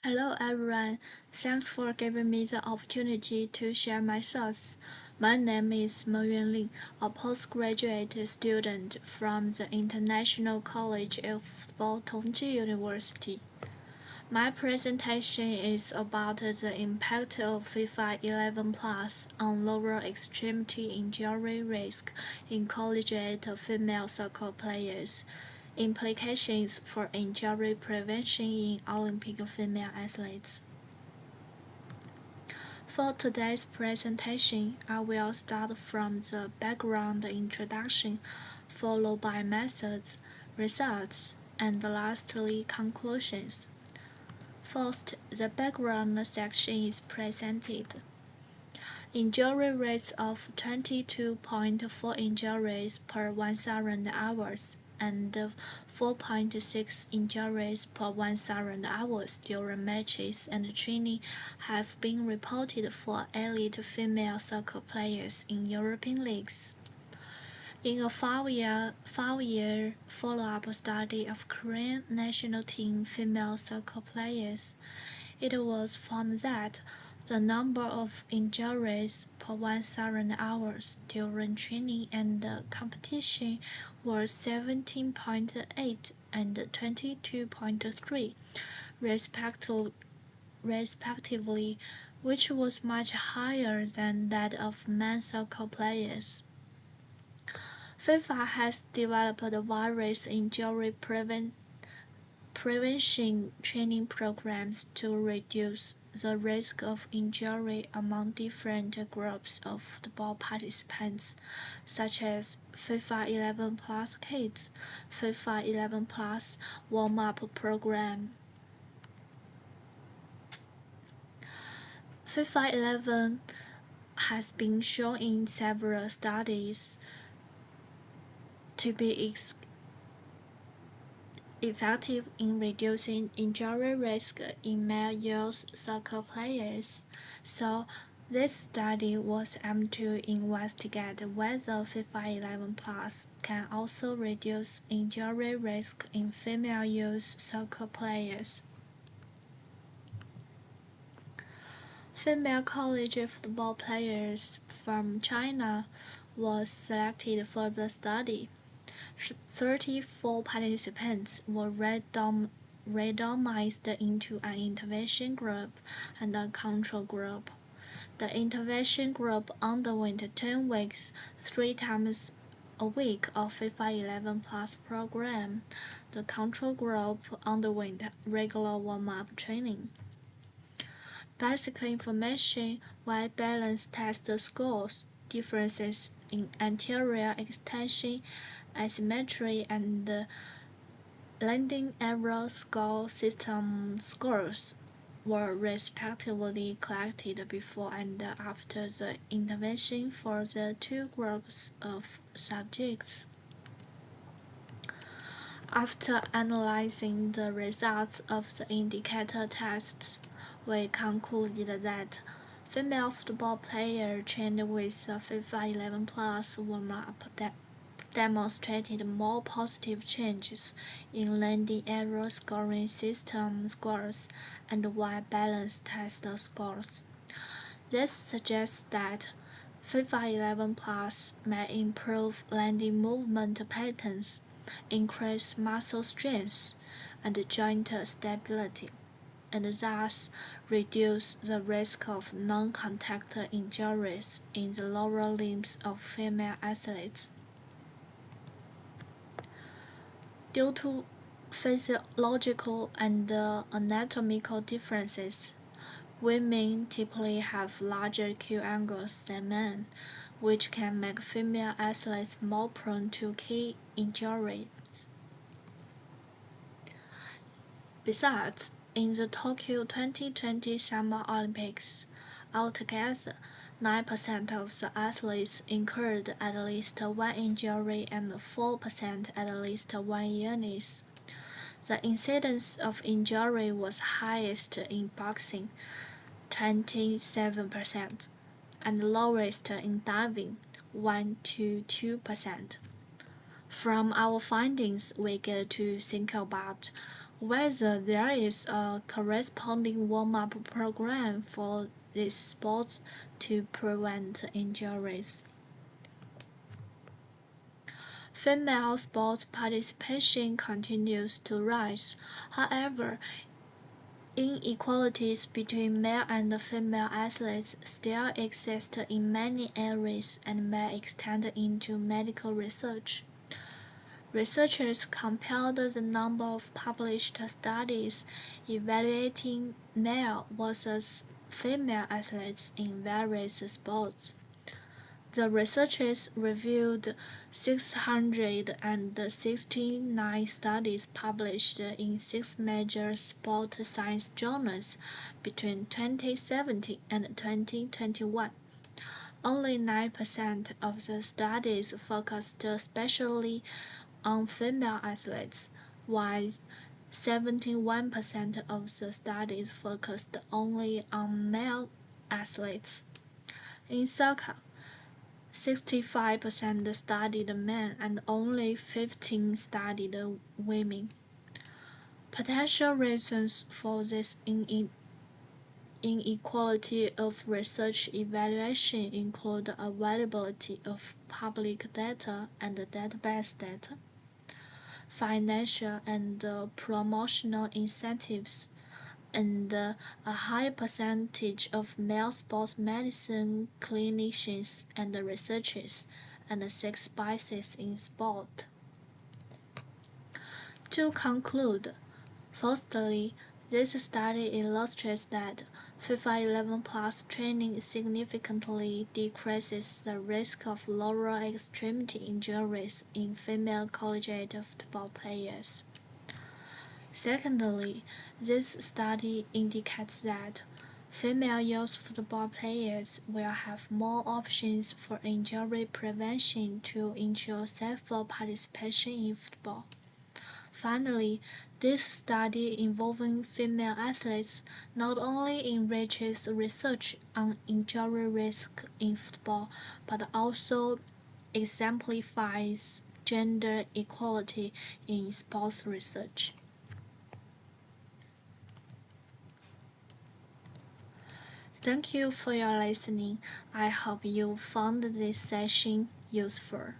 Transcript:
Hello everyone, thanks for giving me the opportunity to share my thoughts. My name is Mengyuan Lin, a postgraduate student from the International College of Football Tongji University. My presentation is about the impact of FIFA11 Plus on lower extremity injury risk in collegiate female soccer players, implications for injury prevention in Olympic female athletes. For today's presentation, I will start from the background introduction, followed by methods, results, and lastly conclusions. First, the background section is presented. Injury rates of 22.4 injuries per 1,000 hours and 4.6 injuries per 1,000 hours during matches and training have been reported for elite female soccer players in European leagues. In a five-year follow-up study of Korean national team female soccer players, it was found that the number of injuries per 1,000 hours during training and competition were 17.8 and 22.3, respectively, which was much higher than that of men soccer players. FIFA has developed various injury prevention training programs to reduce the risk of injury among different groups of football participants, such as FIFA11 Plus Kids, FIFA11 Plus Warm-Up Program. FIFA11 has been shown in several studies to be effective in reducing injury risk in male youth soccer players. So, this study was aimed to investigate whether FIFA11 Plus can also reduce injury risk in female youth soccer players. Female college football players from China was selected for the study. 34 participants were randomized into an intervention group and a control group. The intervention group underwent 10 weeks, 3 times a week of FIFA11 Plus program. The control group underwent regular warm-up training. Basic information: white balance test scores, differences in anterior extension, asymmetry, and landing error score system scores were respectively collected before and after the intervention for the two groups of subjects. After analyzing the results of the indicator tests, we concluded that female football players trained with the FIFA11 Plus warm-up demonstrated more positive changes in landing error scoring system scores and white balance test scores. This suggests that FIFA11 Plus may improve landing movement patterns, increase muscle strength, and joint stability, and thus reduce the risk of non-contact injuries in the lower limbs of female athletes. Due to physiological and anatomical differences, women typically have larger Q angles than men, which can make female athletes more prone to key injuries. Besides, in the Tokyo 2020 Summer Olympics, altogether, 9% of the athletes incurred at least one injury and 4% at least one illness. The incidence of injury was highest in boxing, 27%, and lowest in diving, 1 to 2%. From our findings, we get to think about whether there is a corresponding warm-up program for these sports to prevent injuries. Female sports participation continues to rise. However, inequalities between male and female athletes still exist in many areas and may extend into medical research. Researchers compared the number of published studies evaluating male versus female athletes in various sports. The researchers reviewed 669 studies published in 6 major sport science journals between 2017 and 2021. Only 9% of the studies focused especially on female athletes, while 71% of the studies focused only on male athletes. In soccer, 65% studied men and only 15% studied women. Potential reasons for this inequality of research evaluation include availability of public data and database data, financial and promotional incentives, and a high percentage of male sports medicine clinicians and researchers, and sex biases in sport. To conclude, firstly, this study illustrates that FIFA11 Plus training significantly decreases the risk of lower extremity injuries in female collegiate football players. Secondly, this study indicates that female youth football players will have more options for injury prevention to ensure safer participation in football. Finally, this study involving female athletes not only enriches research on injury risk in football, but also exemplifies gender equality in sports research. Thank you for your listening. I hope you found this session useful.